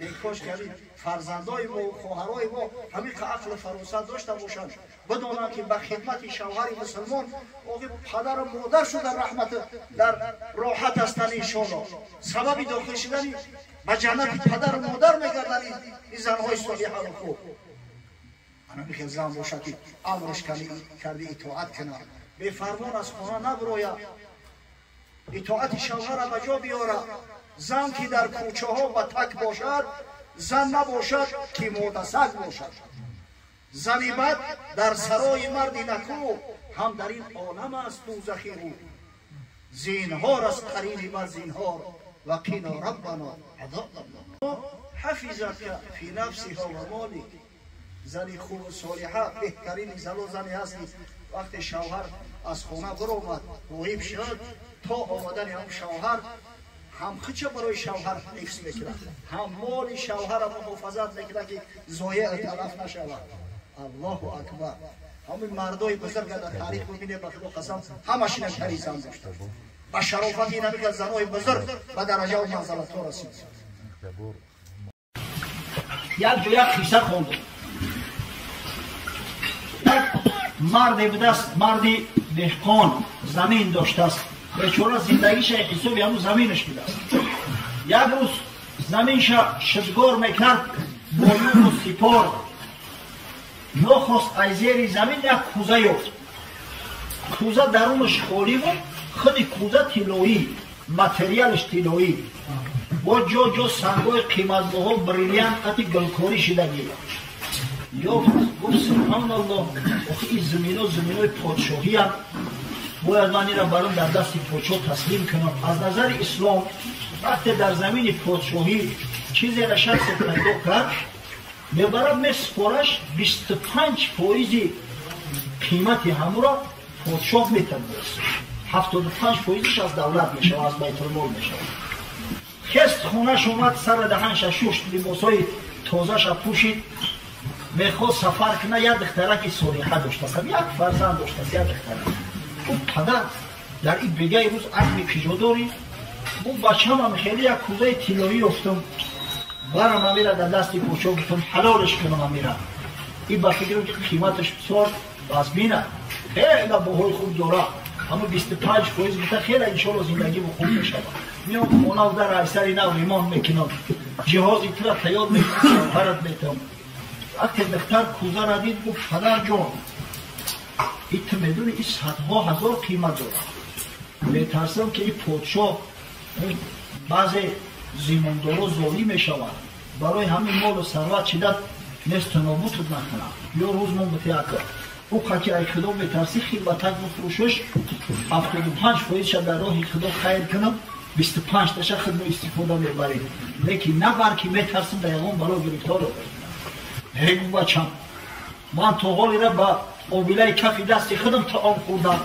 کاش که فرزندای ما و خواهرای ما همین که عقل فراست داشته باشند بدانند که به خدمت شوهر مسلمان آقای پدر و مادر شو در رحمت در راحت هستند انشاءالله سبب داخل شدن به جنت پدر و مادر میگردند این زنهای صالحه و خوب. انا میگم زن باشه که امرش کرده اطاعت کنه به فرمان از خانه نبراید اطاعت شوهر را به جا بیاره. زن که در کوچه ها به تک باشد زن نباشد که متصق باشد. زنی بد در سرای مرد نکو هم در این عالم است دوزخی رو. زینهار است قرین بد زینهار و قینا ربنا عذاب الله. حفظت فی نفسها و مالک. زنی خوب و صالحه بهترین زن و زنی هستی وقتی شوهر از خانه برآمد غایب شد تا آمدن هم شوهر هم خچه برای شوهر حفظ میکنه هم مال شوهر را محافظت میکنه که ضایع تلف نشود. الله اکبر. همین مردای بزرگ در تاریخ ببینه به خدا قسم همشون هم زن داشته با شرافت این که زنای بزرگ به درجه و منزلت ها رسید. یک قصه خوندم. مردی به دست مردی دهقان زمین داشته است بیچاره زندگیش حسابی همون زمینش بوده است. یک روز زمینش شدگار میکرد با یون و سپار نخواست از زیر زمین یک کوزه یافت. کوزه درونش خالی بود خود کوزه طلایی متریالش طلایی با جا جا سنگای قیمتبها بریلیانت قطع گلکاری شدگی یافت. گفت سبحان الله آخه این زمینای پادشاهی هم باید من این را برام در دست پادشاه تسلیم کنم. از نظر اسلام وقتی در زمین پادشاهی چیزی را شخص پیدا کرد میبرد میسپارش 25% قیمت همو را پادشاه میتونه برسه. 75% از دولت میشه از بیت المال میشه. خست خونش اومد سر دهنش شوشت لباسای تازهش پوشید میخواست سفر کنه. یک دخترک صالحه داشته است یک فرزند داشته است یک دخترک. او پدر در این بگه روز عقل کجا داری؟ او بچه هم خیلی یک کوزه طلایی افتم برم امیره در دستی پوچه گفتم حلالش کنم امیره. این با فکرم که قیمتش بسار باز بینه خیلی باهای خوب داره اما 25% بوده خیلی انشاءالله زندگی با خوب میشه. میام خونه و در ایسری نو ایمان میکنم جهازی تر تیار میکنم پرد میتونم. وقتی دختر کوزه را دید گفت پدر جان این تو میدونی این صدها هزار قیمت داره. میترسم که این پادشاه بعضی زیماندارا ظالم میشود برای همین مال و ثروت چیدت نیست نابود نکنم یا روز من متعکر او که ای خدا میترسی خیلبتک بفروشش 75% در راه خدا خیر کنم 25 تشه خدمت استفاده میبرید لیکن نبر که میترسم در یقان بلا گرفتار رو هیگو بچم من تو حالی را با آبیله کفی دستی خودم تا آب خوردم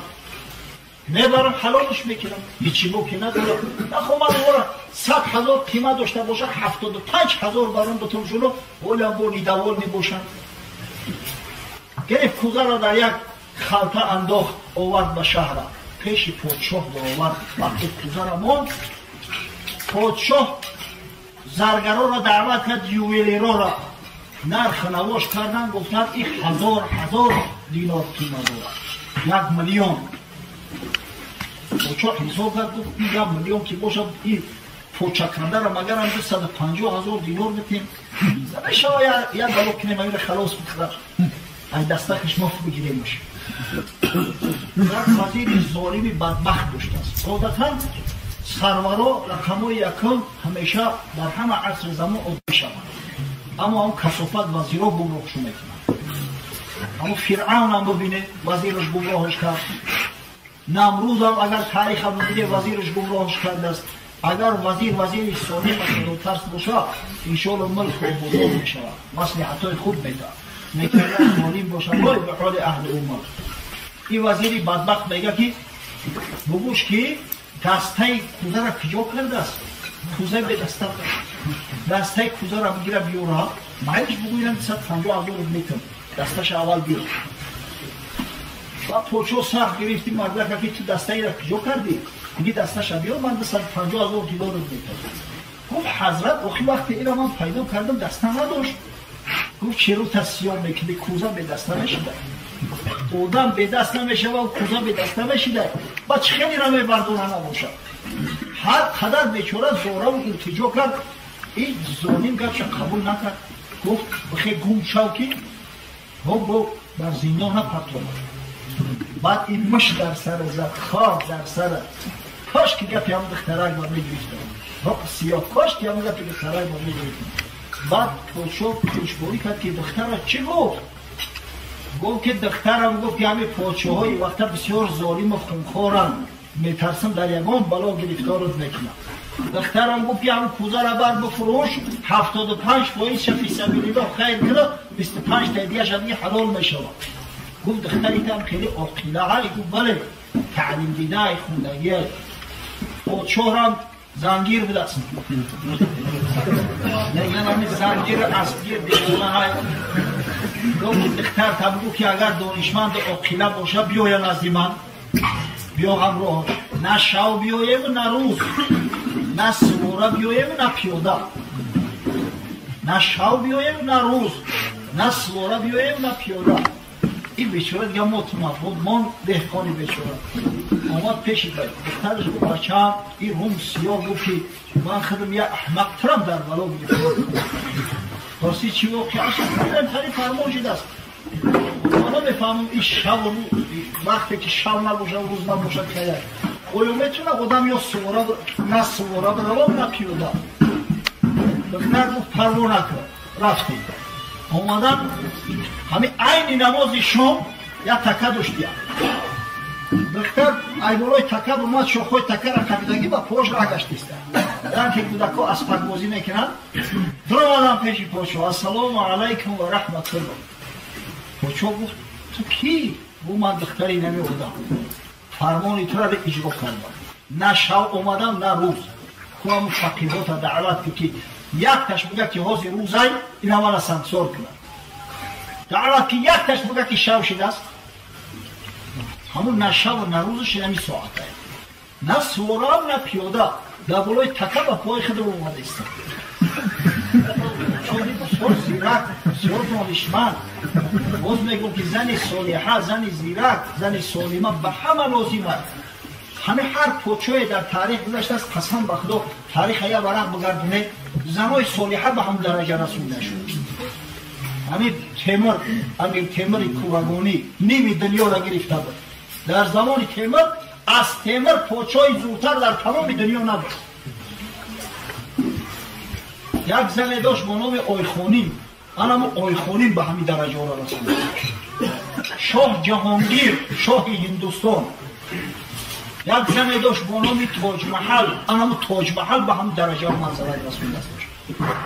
میبرم حلالش میکنم هیچی بو که ندارم نخواه من اورا 100,000 قیمت داشته باشد 75,000 برام بتون جلو ولی هم بونی دوال میباشن. گرفت کوزه را در یک خلطه انداخت آورد به شهر پیش پادشاه آورد. وقتی کوزه را ماند پادشاه زرگرا را دعوت کرد یوویلیرا را نرخ نواش کردن گفتن این 1000 دینار قیمت دارد 1 میلیون. پادشاه حساب کرد گفت این 1 میلیون که باشد این پوچه کرده را مگر هم 150,000 دینار بتیم بشه یک بلو کنیم این را خلاص بکنم از دستکش مفت بگیریم باشه. یک وزیر ظالمی بدبخت داشته است. عادتا سرورا رقمای یکم همیشه در همه عصر زمان عادی شود اما هم کثافت وزیرها گمراهش میکنند. اما فرعون هم ببینه وزیرش گمراهش کرد. نمروز هم اگر تاریخ هم ببینه وزیرش گمراهش کرده است. اگر وزیر صالح و ترس باشه انشاءالله ملک و بزرگ میشود مصلحتهای خوب میده میکنه ظالم باشه وای به حال اهل امت. این وزیری بدبخت میگه که بگوش که دسته کوزه را کجا کرده است کوزه به دسته کوزه را بگیره بیاره مایلش بگویرم 150,000 میتونم دستش اول بیاره. و پوچو سخت گرفتی مرده که تو دسته را کجا کردی میگه دستش بیاره من 150,000 دینار رو میتونم. گفت حضرت آخی وقتی این من پیدا کردم دسته نداشت. گفت چرا تصیام میکنی؟ کوزه به دسته نشده، آدم به دست نمیشه و کوزه به دست نمیشده، بچه خیلی را میبردونه نباشد. هر قدر بیچاره زوره و التجا کرد، این ظالم گفت قبول نکرد. گفت بخی گم شو که گفت در زندان پرتو. بعد این مش در سر زد، خواب در سر، کاش که گفت هم دخترک با میگریفتم، سیاه کاش که هم گفت دخترک با میگریفتم. بعد پوچو پیشبری کرد که دخترک چی گفت؟ گفت که دخترم گفت که همه پوچوهای وقتا بسیار ظالم و خونخورن، میترسم در یگان بلا گرفتارت نکنم. دخترم گفت که همه کوزه را بر بفروش، 75% فی سبیل الله خیر کرد، 25 تا دیگه شدی حلال میشود. گفت دختریت هم خیلی عاقله هایی؟ گفت بله، تعلیم دیده خوندگی. پوچو هم زنگیر بدست یعنی زنجیر اصلی دیگونه های. گفت دختر تبگو که اگر دانشمند عاقله باشه بیایم از من، بیا همراه، نه شو بیایم نه روز، نه سواره بیایم نه پیاده، نه شو بیایم نه روز، نه سواره بیایم نه پیاده. این بیچاره دیگه مطمئن من دهقانی بیچاره آمد پیشی باید. دخترش گفت بچه‌ام این روم سیاه گفت که من خودم یه احمق ترم در بلا بگیرم. راستی چی واقعا شد؟ خیلی فرموشید است. حالا بفهمم این شب و وقتی که شب نباشه و روز نباشه که آیا میتونه آدم یا سواره نه سواره بروم نه پیاده. دختر گفت پروا نکن. رفتیم آمدن همین عین نماز شام یا تکه داشتیم. دختر ایوالای تکه اومد، شاخهای تکه را کپیدگی و پاش را گشتیست. یعنی که کودکا اسپک بازی میکنن، در آمدن پیش پاشو السلام علیکم و رحمت الله. پاشو گفت تو کی؟ گفت من دختری نمی بودم، فرمانی تو را اجرا کردم، نه شب اومدم نه روز. که همون فقیهات دعوت که یک تش بگه که حاضر روزای این همه را سنگسار کنن، دعوت که یک تش بگه که شب شده است، همون نه شب و نه روزش نمی ساعته، نه سواره نه پیاده، در بالای تکه و پای خود رو اومده است. چون بسیار زیرک، بسیار دانشمند. باز میگم که زن صالحه، زن زیرک، زن سالمه به همه لازمه. همه هر پوچوی در تاریخ گذشته است، قسم به خدا تاریخ یا ورق بگردونه زنای صالحه به هم درجه رسونده شد. همین تیمور، امیر تیمور کورگانی نیمی دنیا را گرفته بود. در زمان تیمور از تیمور پوچوی زودتر در تمام دنیا نبود. یک زن داشت با نام آیخونین، آنم آیخونین به همین درجه را رسونده. شاه جهانگیر، شاه هندوستان، یک زن داشت با نام تاج محل، آنم تاج محل به همین درجه را منزلت رسونده است.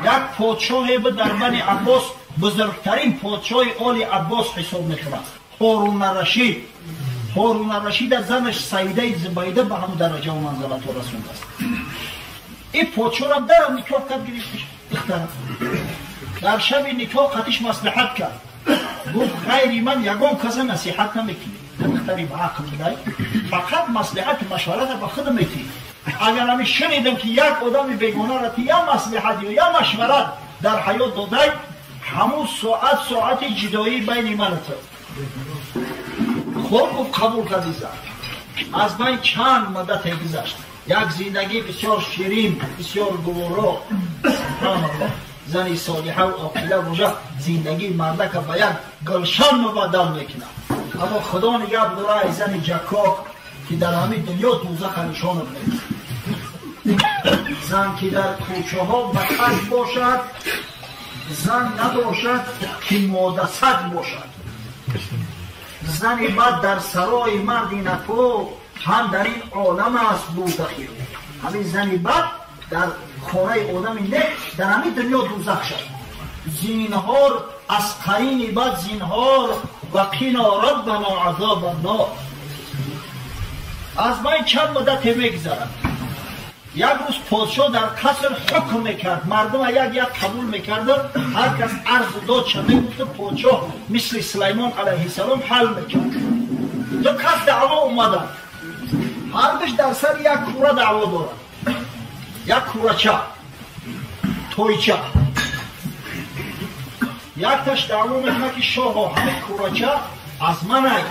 یک پادشاه به در بنی عباس بزرگترین پادشاه آل عباس حساب می‌شود، هارون الرشید. هارون الرشید از زنش سیده زبیده به همین درجه و منزلت رسونده است. این پادشاه را در نکاح کرد گرفتش دختر. در شب نکاح خطیش مصلحت کرد، گفت غیر من یگان کس نصیحت نمیکنی، دختری به عقل بدهی، فقط مصلحت مشورت به خود میکنی. اگر همی شنیدم که یک آدم بیگانه را یا مصلحت یا مشورت در حیات داده، همون ساعت جدایی بین من و تو. خب گفت قبول کردی زن. از بین چند مدت گذشت، یک زندگی بسیار شیرین، بسیار گوارا، زنی صالحه و عاقله باشه زندگی مرده که به یک گلشن مبدل میکنه. اما خدا نگه بداره ای زن جکاک که در همین دنیا دوزخ نشان بده. زن که در کوچه ها بطن باشد، زن نباشد که مادست باشد. زن بد در سرای مردی نکو، هم در این عالم است بودخیر. همین زن بد در خانه آدم نه در همین دنیا دوزخ شد. زینهار از قرین بد زینهار و قنا ربنا عذاب النار. از من چند مدت میگذرد، یک روز پادشاه در قصر حکم میکرد، مردم یک قبول میکردن، هر کس عرض داد چه میگفت پادشاه مثل سلیمان علیه السلام حل میکرد. دو کس دعوا اومدن، هر دوش در سر یک کوره دعوا دارن، یک کوره چه تویچه یک تاش دعوا میکنه که شاه همه کوراچه از من ای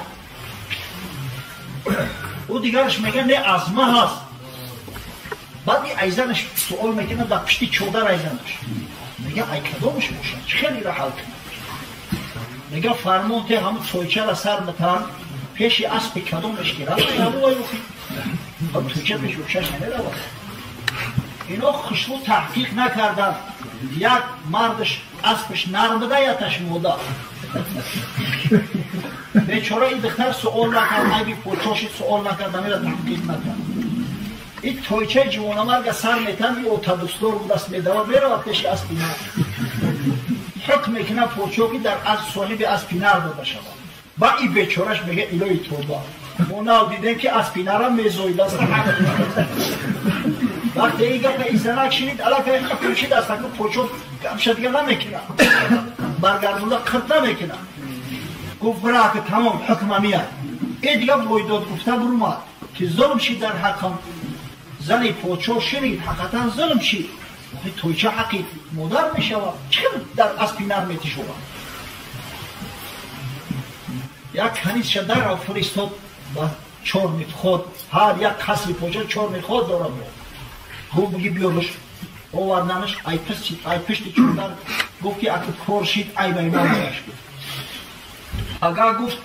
او دیگرش میگه نه از من هست. بعد ایزنش سوال میکنه در پشتی چودر ایزنش میگه ای کدامش باشه خیلی را حل کنه. میگه فرمون ته همون تویچه را سر بتن پیشی اسب کدامش گیره تویچه پیش روشش نمیره. اینا خشلو تحقیق نکردن یک مردش اسبش نرم بده یا تشموده بیچاره این دختر سؤال نکرد اگه پوچاشی سؤال نکرد میره تحقیق نکرد. این تویچه جوانمرگ سر میتن این اتوبوسدار رو دست میده و میره و پیش اسبی نر حکم میکنه پوچاکی در از صاحب اسبی نر داده شود. با این بیچارش میگه الهی توبه ما نو دیدیم که اسبی نر هم میزویده است. وقتی این گفت این زنک شنید علاقه این خفیشی دست که پوچو گمشه دیگه نمیکنه برگردونده خرد نمیکنه. گفت برای که تمام حکم میاد این دیگه بایداد گفته برومد که ظلم شید در حکم زنی پوچو شنید حقیقتا ظلم شید تویچه حقی مادر میشود چه در اسبی نر میتی شود. یک کنیز شدر را فرستاد با چرم خود هر یک خسری پوچه چرم خود داره بود. گفت بگی بیارش آوردنش ای پشت چودر گفت که اکت کورشید ای بیمان برش بود. اگر گفت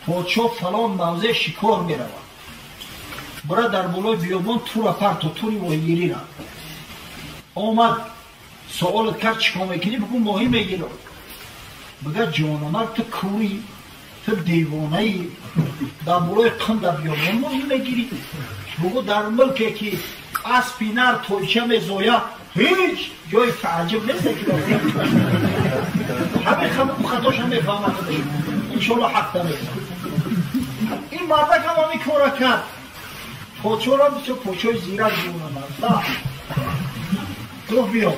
پوچو فلان موضع شکار میرود برای در بلای بیابان تو را پرت و توری ویگیری را آمد سوالت کرد چکا میکنی بگو ماهی میگیرم بگه جوانمرد تو کوری تو دیوانه ای در بلای قم در بیابان ماهی میگیری بگو در ملکی که اسبی نر تویچه میزویه هیچ جای تعجب نیست که همه خطاش هم میفهمه خودش انشالله حق داره. این مردک هم همی کارا کرد پوچو را بسید پوچوی زیره جونه مرد تو بیا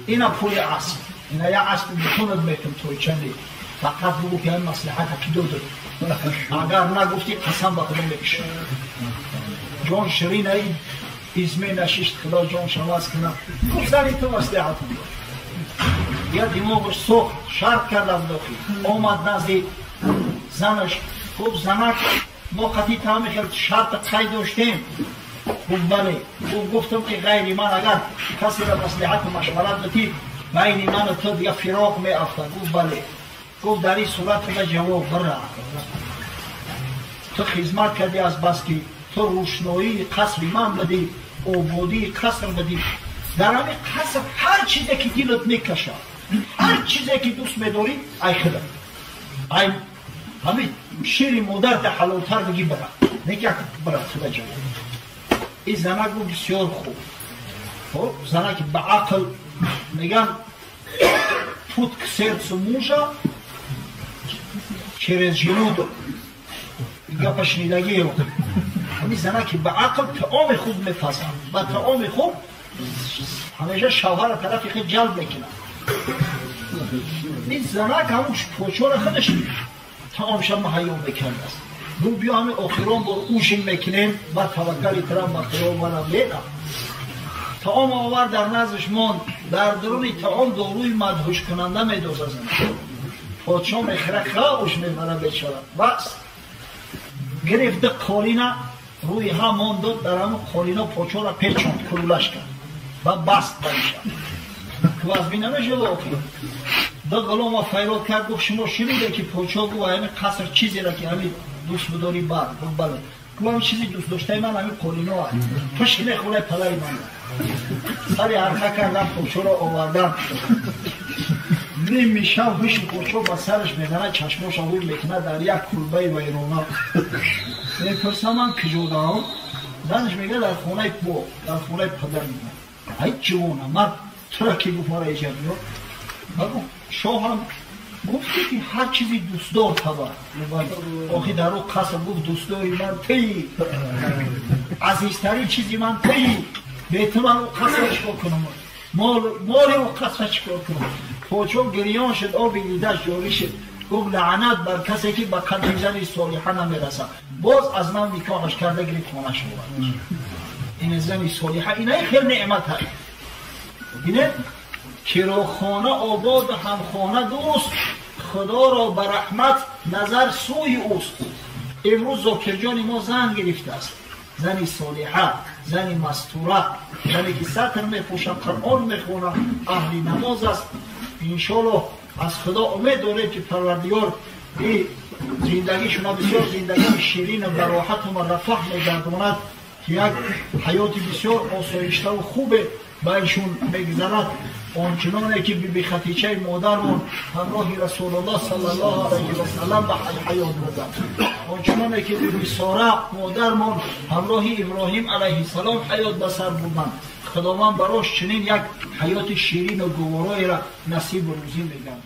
اینا پوی اسب اینا یا اسب میتوند میتون تویچه نید فقط بگو که این مصلحت که دو اگر نگفتی قسم با خودم بکشه جان شرین این ازمه نشیشت خدا جان شواز کنه گفتن این تو مصلحت بود یا دیماغش سخت شرط کردم داخل آمد نزدی زنش خوب زنک ما خطی تامی خیلی شرط قید داشتیم گفت بله گفتم که غیری من اگر کسی را مصلحت و مشورت بتی بین من و تو دیگه فراق می افتاد. گفت بله گفت در این صورت دیگه جواب بره تو خدمت کردی از بس که تو روشنایی قصر من بدی آبادی قصر بدی در همین قصر هر چیزی که دلت میکشه هر چیزی که دوست میداری ای خدا ای همین شیر مادر ده حلالتر بگی برا نگه برا خدا جواب. این زنک بود بسیار خوب زنک به عقل میگن پود کسیر سموشا через желудок یا پشنیدگی او همین زنک به عقل طعام خوب میپسند با طعام خوب همیشه شوهر طرفی خیلی جلب میکنه. این زنک همونش پوچو را خودش طعامش هم مهیا میکنه است دو بیا همین آخران با اوشین میکنیم با توکل ترم با خیام منم لیدم طعام آور در نزدش ماند در درون طعام داروی مدهوش کننده میدوزه زنک پوچو میخره خوش میبره بیچاره بس گرفته قالینه روی هم ماند در همون قالینه پوچو را پیچاند کلولش کرد و بست بریشه که از بینه نمیشه واقعی دو غلام فیراد کرد گفت شما شنیده که پوچو گو همین قصر چیزی را که همین دوست بداری بر گفت بله گو همین چیزی دوست داشته من همین قالینه ها پشکنه خونه پلای من سری حرکه کردم پوچو را آوردم نیمی شب ویش پوچو با سرش میزنه چشماش آوی میکنه در یک کلبه ویرانه میپرسم من کجا هم زنش میگه در خونه پو در خونه پدر میگه ای جوانه مرد تو را که گفت ما را ایجاد بگو شاه هم گفتی که هر چیزی دوست دار تبا آخی در رو قصر گفت دوست داری من تی عزیزترین چیزی من تی بیت من رو قصر چکار کنم مالی رو قصر چکار کنم پوچو گریان شد آبی دیدش جاری شد گفت لعنت بر کسی که با قلب زنی صالحه نمیرسه باز از من نکاحش کرده گریت خانه شد این زنی صالحه اینه خیلی نعمت هست اینه کراخانه آباد و همخانه دوست، خدا را به رحمت نظر سوی اوست. امروز زاکر جان ما زن گرفته است، زنی صالحه، زنی مستوره، زنی که سطر میپوشه، قرآن میخونه، اهل نماز است. انشالله از خدا امید داره که پروردگار این زندگیشون بسیار زندگی شیرین و براحت و مرفه میگرداند که یک حیات بسیار آسایشته و خوب بایشون میگذرد. آنچنانه که بی خدیجه مادرمون همراه رسول الله صلی الله علیه و سلم به حیات بودند، آنچنانه که بی ساره مادرمون همراه ابراهیم علیه السلام حیات به سر بردند. خداوند براش چنین یک حیات شیرین و گوارایی را نصیب و روزی میگرداند.